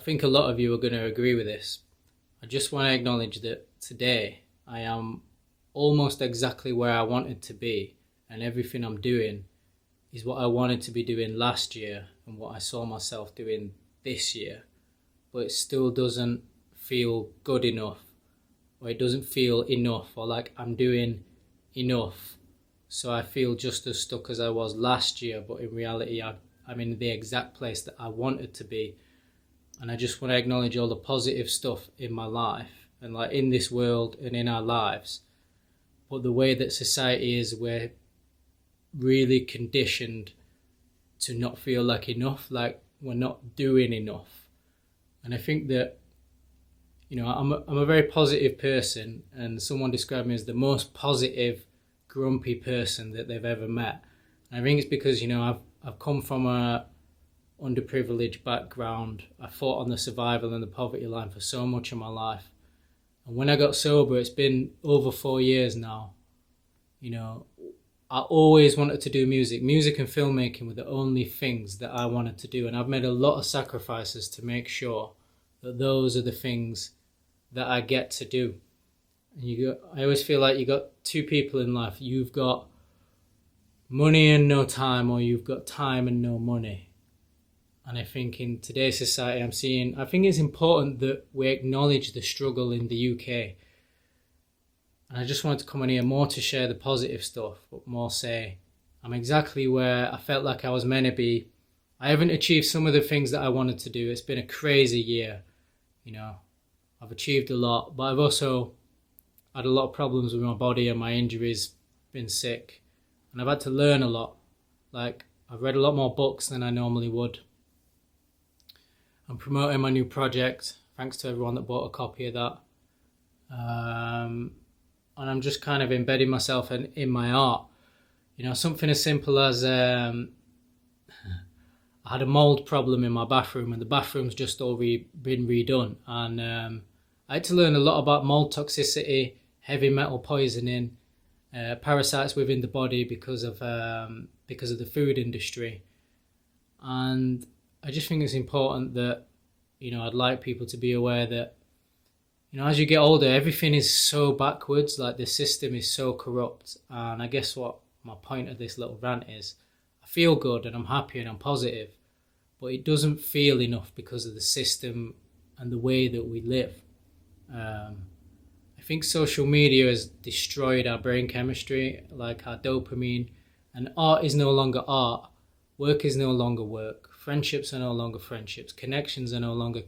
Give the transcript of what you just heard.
think a lot of you are going to agree with this. I just want to acknowledge that today I am almost exactly where I wanted to be, and everything I'm doing is what I wanted to be doing last year and what I saw myself doing this year. But it still doesn't feel good enough, or it doesn't feel enough, or like I'm doing enough. So I feel just as stuck as I was last year, but in reality I'm in the exact place that I wanted to be. And I just want to acknowledge all the positive stuff in my life and like in this world and in our lives. But the way that society is, we're really conditioned to not feel like enough, like we're not doing enough. And I think that, I'm a very positive person, and someone described me as the most positive, grumpy person that they've ever met. And I think it's because, I've come from a underprivileged background. I fought on the survival and the poverty line for so much of my life. And when I got sober, it's been over 4 years now. I always wanted to do music. Music and filmmaking were the only things that I wanted to do. And I've made a lot of sacrifices to make sure that those are the things that I get to do. And I always feel like you got two people in life. You've got money and no time, or you've got time and no money. And I think in today's society I think it's important that we acknowledge the struggle in the UK. And I just wanted to come in here more to share the positive stuff, but more say I'm exactly where I felt like I was meant to be. I haven't achieved some of the things that I wanted to do. It's been a crazy year. I've achieved a lot, but I've also had a lot of problems with my body and my injuries, been sick, and I've had to learn a lot. Like, I've read a lot more books than I normally would. I'm promoting my new project, thanks to everyone that bought a copy of that. And I'm just kind of embedding myself in my art. Something as simple as I had a mold problem in my bathroom, and the bathroom's just all been redone. And I had to learn a lot about mold toxicity, heavy metal poisoning, parasites within the body because of the food industry. And I just think it's important that, I'd like people to be aware that, as you get older, everything is so backwards, like the system is so corrupt. And I guess what my point of this little rant is, I feel good and I'm happy and I'm positive, but it doesn't feel enough because of the system and the way that we live. I think social media has destroyed our brain chemistry, like our dopamine, and art is no longer art. Work is no longer work. Friendships are no longer friendships. Connections are no longer